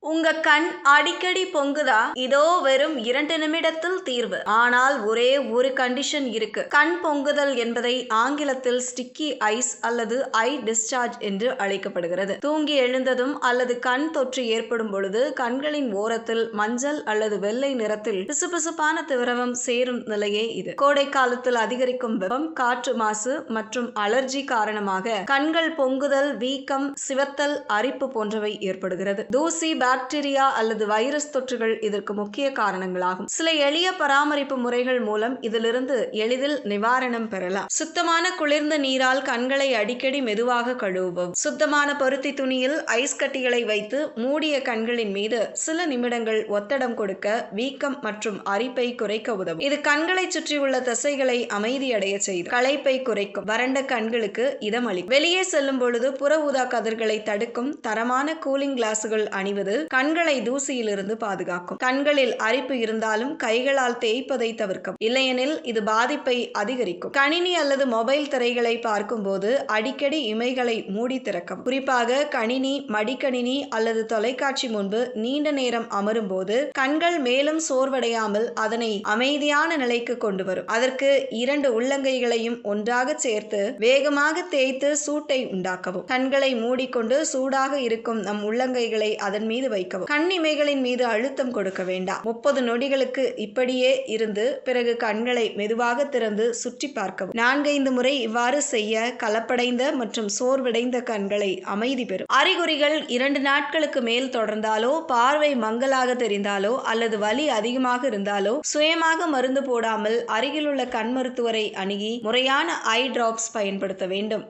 உங்க கண் அடிக்கடி பொங்குதா? இதோ வெறும் 2 நிமிடத்தில் தீர்வு. ஆனால் ஒரே ஒரு கண்டிஷன் இருக்கு. கண் பொங்குதல் என்பதை ஆங்கிலத்தில் ஸ்டிக்கி ஐஸ் அல்லது ஐ டிஸ்சார்ஜ் என்று அழைக்கப்படுகிறது. தூங்கி எழுந்ததும் அல்லது கண் தொற்று ஏற்படும் பொழுது கண்களின் ஓரத்தில் மஞ்சள் அல்லது வெள்ளை நிறத்தில் பிசுபிசுப்பான திரவம் சேரும் நிலையே இது. கோடை காலத்தில் அதிகரிக்கும் வெப்பம், காற்று மாசு மற்றும் அலர்ஜி காரணமாக கண்கள் பொங்குதல், வீக்கம், சிவத்தல், அரிப்பு போன்றவை ஏற்படுகிறது. தூசி, பாக்டீரியா அல்லது வைரஸ் தொற்றுகள் இதற்கு முக்கிய காரணங்களாகும். சில எளிய பராமரிப்பு முறைகள் மூலம் இதிலிருந்து எளிதில் நிவாரணம் பெறலாம். சுத்தமான குளிர்ந்த நீரால் கண்களை அடிக்கடி மெதுவாக கழுவவும். சுத்தமான பருத்தி துணியில் ஐஸ் கட்டிகளை வைத்து மூடிய கண்களின் மீது சில நிமிடங்கள் ஒத்தடம் கொடுக்க வீக்கம் மற்றும் அரிப்பை குறைக்க உதவும். இது கண்களை சுற்றியுள்ள தசைகளை அமைதியடைய செய்து களைப்பை குறைக்கும். வறண்ட கண்களுக்கு இதமளிக்கும். வெளியே செல்லும் பொழுது புற ஊதா கதிர்களை தடுக்கும் தரமான கூலிங் கிளாஸுகள் அணிவது கண்களை தூசியிலிருந்து பாதுகாக்கும். கண்களில் அரிப்பு இருந்தாலும் கைகளால் தேய்ப்பதை தவிர்க்கவும். இல்லையெனில் இது பாதிப்பை அதிகரிக்கும். கணினி அல்லது மொபைல் திரைகளை பார்க்கும் போது அடிக்கடி இமைகளை மூடி திறக்கவும். குறிப்பாக கணினி, மடிக்கணினி அல்லது தொலைக்காட்சி முன்பு நீண்ட நேரம் அமரும் போது கண்கள் மேலும் சோர்வடையாமல் அதனை அமைதியான நிலைக்கு கொண்டு வரும். அதற்கு 2 உள்ளங்கைகளையும் ஒன்றாக சேர்த்து வேகமாக தேய்த்து சூட்டை உண்டாக்கவும். கண்களை மூடிக்கொண்டு சூடாக இருக்கும் நம் உள்ளங்கைகளை அதன் மீது வைக்கவும். கண் இமைகளின் மீது அழுத்தம் கொடுக்க வேண்டாம். 30 நொடிகளுக்கு இப்படியே இருந்து பிறகு கண்களை மெதுவாக திறந்து சுற்றி பார்க்கவும். 4-5 முறை இவ்வாறு செய்ய கலப்படைந்த மற்றும் சோர்வடைந்த கண்களை அமைதி பெறும். அறிகுறிகள் 2 நாட்களுக்கு மேல் தொடர்ந்தாலோ, பார்வை மங்கலாக தெரிந்தாலோ அல்லது வலி அதிகமாக இருந்தாலோ சுயமாக மருந்து போடாமல் அருகிலுள்ள கண் மருத்துவரை அணுகி முறையான ஐ டிராப்ஸ் பயன்படுத்த வேண்டும்.